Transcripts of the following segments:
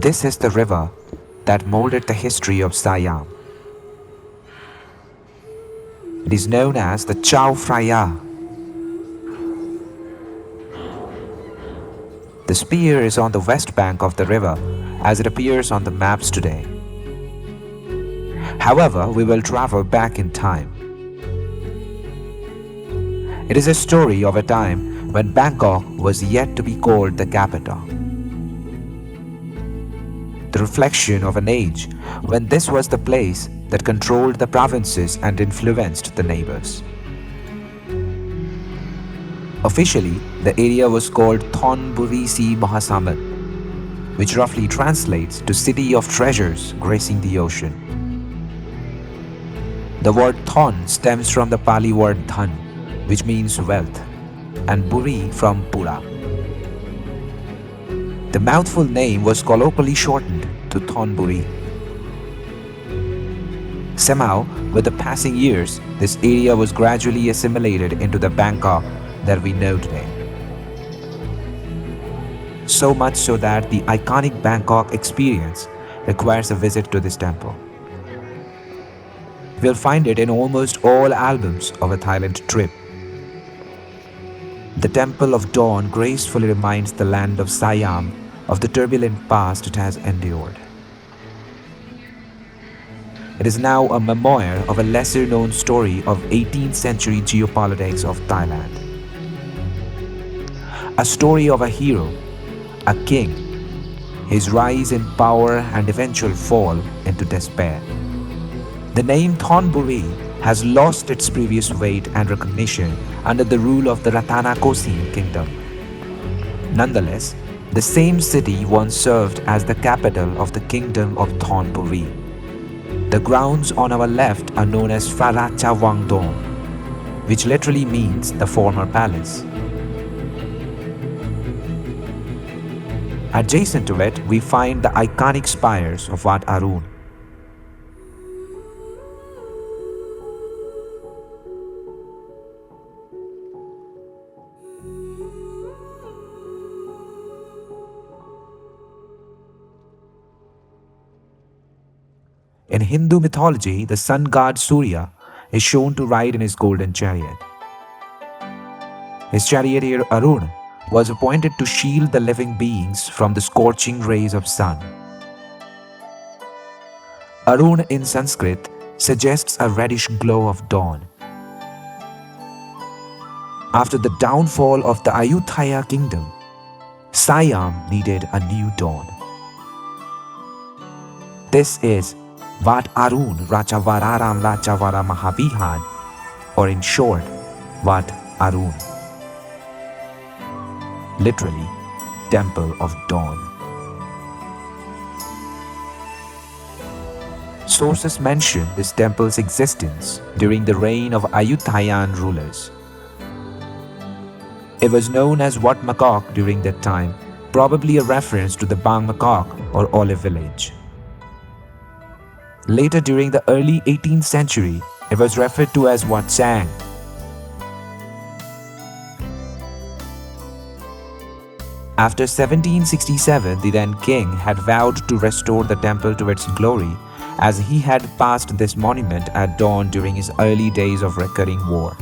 This is the river that molded the history of Siam. It is known as the Chao Phraya. The spear is on the west bank of the river as it appears on the maps today. However, we will travel back in time. It is a story of a time when Bangkok was yet to be called the capital. The reflection of an age when this was the place that controlled the provinces and influenced the neighbors. Officially, the area was called Thonburi Mahasamat, which roughly translates to City of Treasures gracing the ocean. The word Thon stems from the Pali word Dhan, which means wealth, and Buri from Pura. The mouthful name was colloquially shortened to Thonburi. Somehow, with the passing years, this area was gradually assimilated into the Bangkok that we know today. So much so that the iconic Bangkok experience requires a visit to this temple. We'll find it in almost all albums of a Thailand trip. The Temple of Dawn gracefully reminds the land of Siam of the turbulent past it has endured. It is now a memoir of a lesser-known story of 18th century geopolitics of Thailand. A story of a hero, a king, his rise in power and eventual fall into despair. The name Thonburi has lost its previous weight and recognition under the rule of the Thonburi Kingdom. Nonetheless, the same city once served as the capital of the Kingdom of Thonburi. The grounds on our left are known as Pharacha Wangdong, which literally means the former palace. Adjacent to it, we find the iconic spires of Wat Arun. In Hindu mythology, the sun god Surya is shown to ride in his golden chariot. His charioteer Arun was appointed to shield the living beings from the scorching rays of sun. Arun in Sanskrit suggests a reddish glow of dawn. After the downfall of the Ayutthaya Kingdom, Siam needed a new dawn. This is Wat Arun Rachavararam Rachavara Mahavihan, or in short, Wat Arun. Literally, Temple of Dawn. Sources mention this temple's existence during the reign of Ayutthayan rulers. It was known as Wat Makok during that time, probably a reference to the Bang Makok or olive village. Later during the early 18th century, it was referred to as Wat Sang. After 1767, the then king had vowed to restore the temple to its glory, as he had passed this monument at dawn during his early days of recurring war,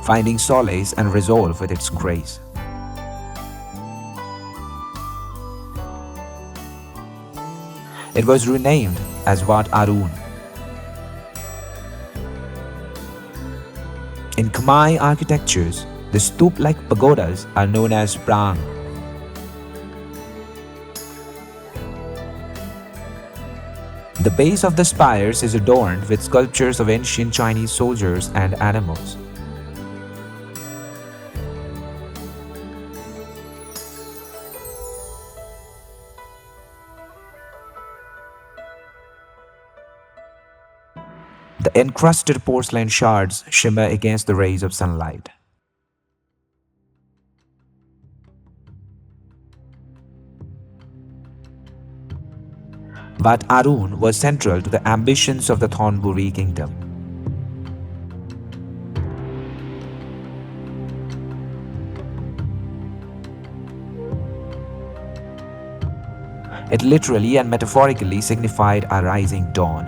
finding solace and resolve with its grace. It was renamed as Wat Arun. In Khmer architectures, the stoop-like pagodas are known as prang. The base of the spires is adorned with sculptures of ancient Chinese soldiers and animals. The encrusted porcelain shards shimmer against the rays of sunlight. Wat Arun was central to the ambitions of the Thonburi Kingdom. It literally and metaphorically signified a rising dawn.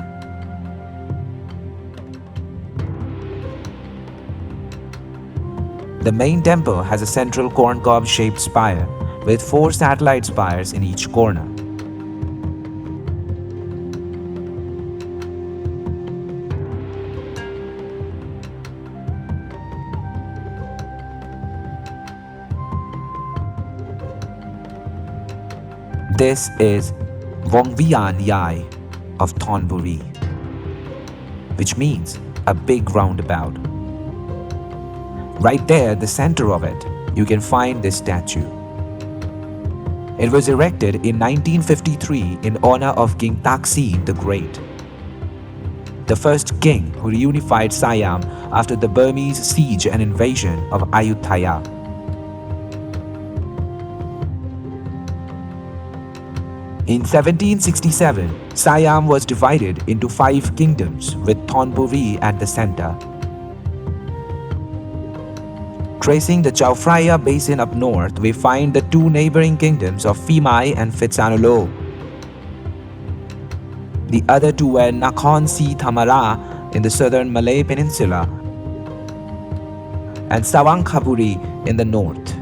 The main temple has a central corncob-shaped spire with 4 satellite spires in each corner. This is Vongvian Yai of Thonburi, which means a big roundabout. Right there, the center of it, you can find this statue. It was erected in 1953 in honor of King Taksin the Great, the first king who reunified Siam after the Burmese siege and invasion of Ayutthaya. In 1767, Siam was divided into 5 kingdoms with Thonburi at the center. Tracing the Chao Phraya basin up north, we find the 2 neighboring kingdoms of Phimai and Phitsanulok. The other 2 were Nakhon Si Thamara in the southern Malay Peninsula and Sawankhaburi in the north,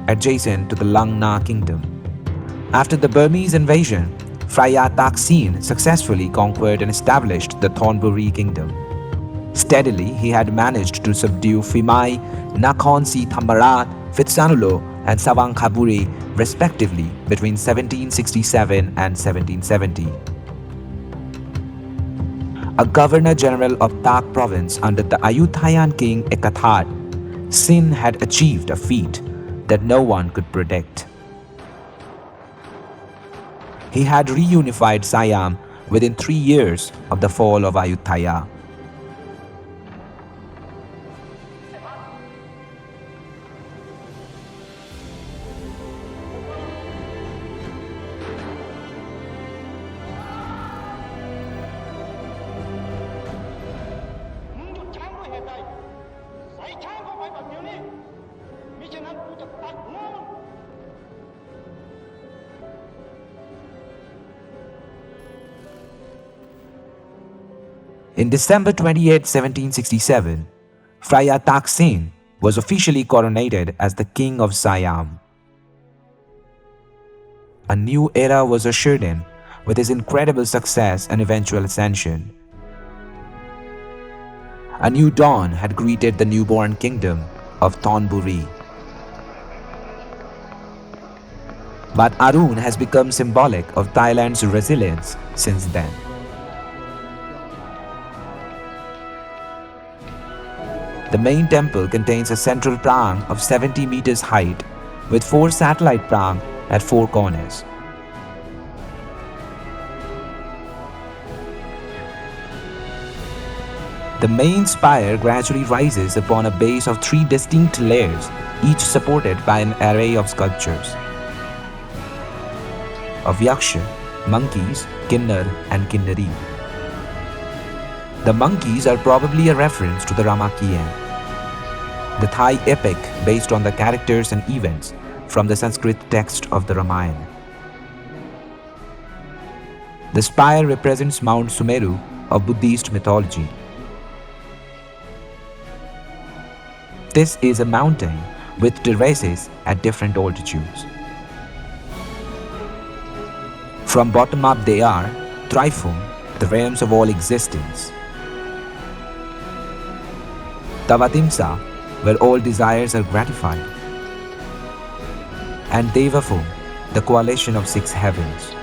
adjacent to the Lang Na Kingdom. After the Burmese invasion, Phraya Taksin successfully conquered and established the Thonburi Kingdom. Steadily, he had managed to subdue Phimai, Nakhon Si Thammarat, Phitsanulok and Sawankhaburi respectively between 1767 and 1770. A governor-general of Tak province under the Ayutthayan king Ekathat, Sin had achieved a feat that no one could predict. He had reunified Siam within 3 years of the fall of Ayutthaya. In December 28, 1767, Phraya Taksin was officially coronated as the King of Siam. A new era was ushered in with his incredible success and eventual ascension. A new dawn had greeted the newborn kingdom of Thonburi. Wat Arun has become symbolic of Thailand's resilience since then. The main temple contains a central prang of 70 meters height with 4 satellite prang at 4 corners. The main spire gradually rises upon a base of 3 distinct layers, each supported by an array of sculptures of yaksha, monkeys, kinnar and kinnari. The monkeys are probably a reference to the Ramakien, the Thai epic based on the characters and events from the Sanskrit text of the Ramayana. The spire represents Mount Sumeru of Buddhist mythology. This is a mountain with terraces at different altitudes. From bottom up they are Trifum, the realms of all existence; Tavatimsa, where all desires are gratified; and Devafum, the coalition of 6 heavens.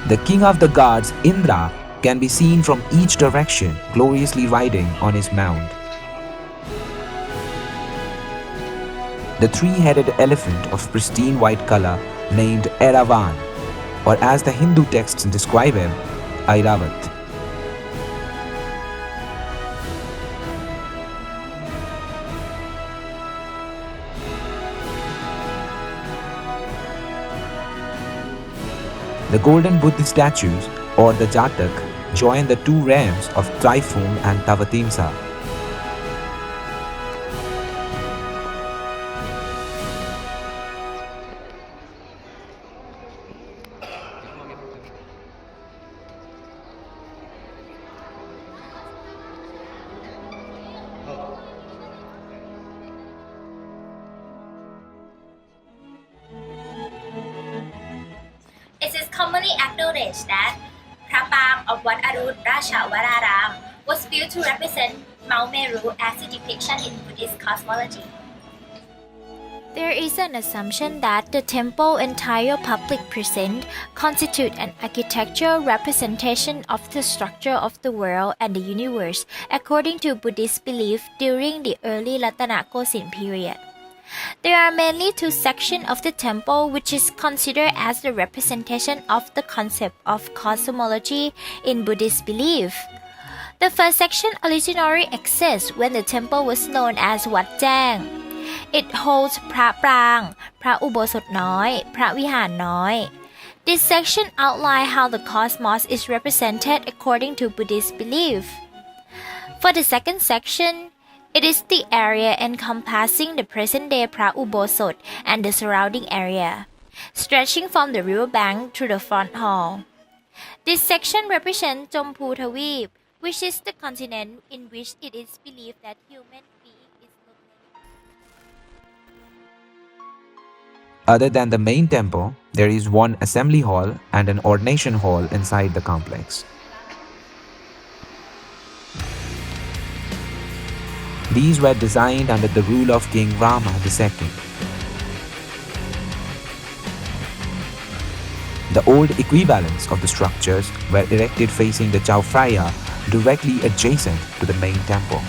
The king of the gods, Indra, can be seen from each direction, gloriously riding on his mount. The 3-headed elephant of pristine white color named Eravan, or as the Hindu texts describe him, Airavat. The golden Buddhist statues, or the Jatak, join the 2 realms of Trifum and Tavatimsa. is commonly acknowledged that Prapang of Wat Arun Rashawararam was built to represent Mount Meru as a depiction in Buddhist cosmology. There is an assumption that the temple entire public present constitute an architectural representation of the structure of the world and the universe according to Buddhist belief during the early Ratanakosin period. There are mainly two sections of the temple which is considered as the representation of the concept of cosmology in Buddhist belief. The first section originally exists when the temple was known as Wat Jang. It holds พระปราง พระอุโบสถน้อย พระวิหารน้อย This section outlines how the cosmos is represented according to Buddhist belief. For the second section, it is the area encompassing the present-day พระอุโบสถ and the surrounding area, stretching from the riverbank to the front hall. This section represents จมพูทวีป which is the continent in which it is believed that human being is located. Other than the main temple, there is one assembly hall and an ordination hall inside the complex. These were designed under the rule of King Rama II. The old equivalents of the structures were erected facing the Chao Phraya directly adjacent to the main temple.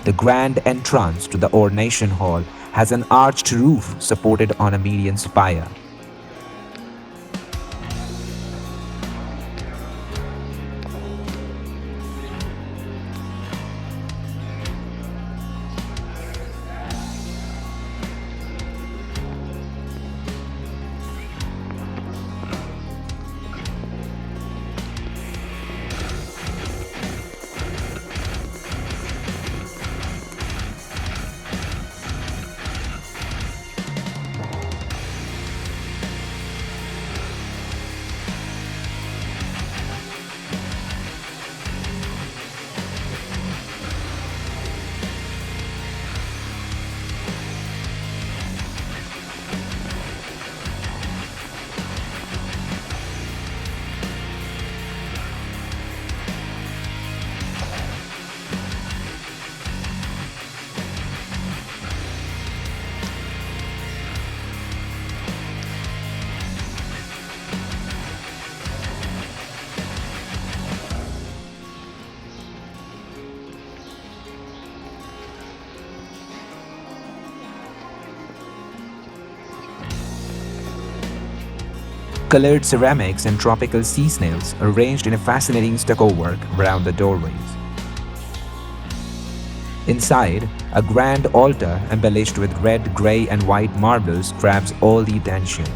The grand entrance to the ordination hall has an arched roof supported on a median spire. Colored ceramics and tropical sea snails arranged in a fascinating stucco work around the doorways. Inside, a grand altar embellished with red, grey and white marbles grabs all the attention.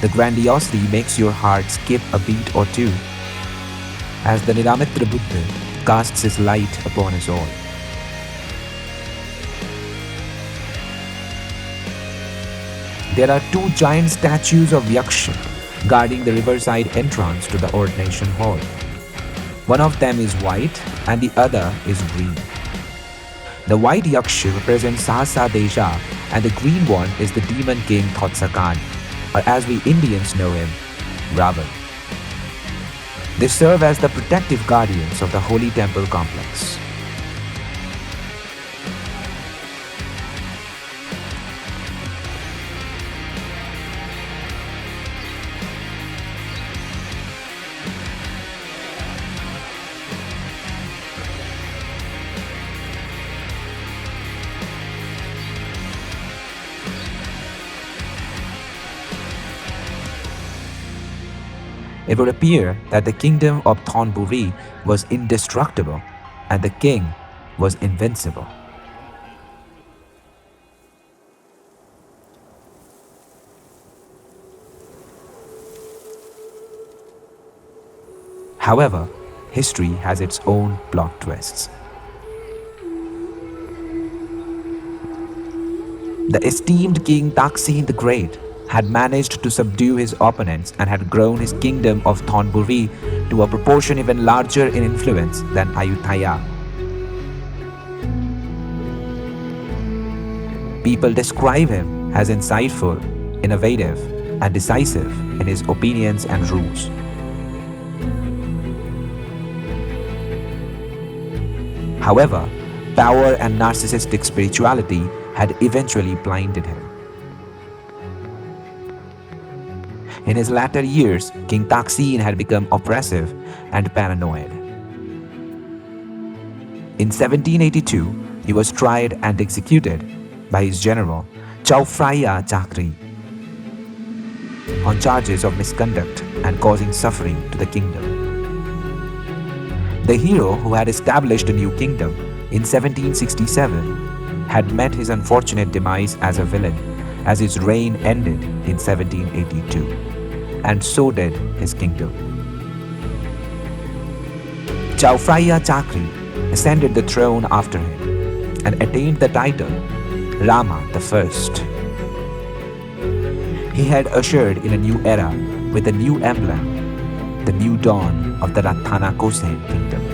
The grandiosity makes your heart skip a beat or two as the Niramitra Buddha casts his light upon us all. There are two giant statues of Yaksha guarding the riverside entrance to the ordination hall. One of them is white and the other is green. The white Yaksha represents Sahasa Desha and the green one is the demon king Thotsakan, or as we Indians know him, Ravan. They serve as the protective guardians of the holy temple complex. it would appear that the kingdom of Thonburi was indestructible and the king was invincible. However, history has its own plot twists. The esteemed King Taksin the Great had managed to subdue his opponents and had grown his kingdom of Thonburi to a proportion even larger in influence than Ayutthaya. People describe him as insightful, innovative, and decisive in his opinions and rules. However, power and narcissistic spirituality had eventually blinded him. In his latter years, King Taksin had become oppressive and paranoid. In 1782, he was tried and executed by his general, Chao Phraya River, on charges of misconduct and causing suffering to the kingdom. The hero who had established a new kingdom in 1767 had met his unfortunate demise as a villain as his reign ended in 1782, and so did his kingdom. Chao Phraya River ascended the throne after him and attained the title Rama the First. He had ushered in a new era with a new emblem, the new dawn of the Kingdom.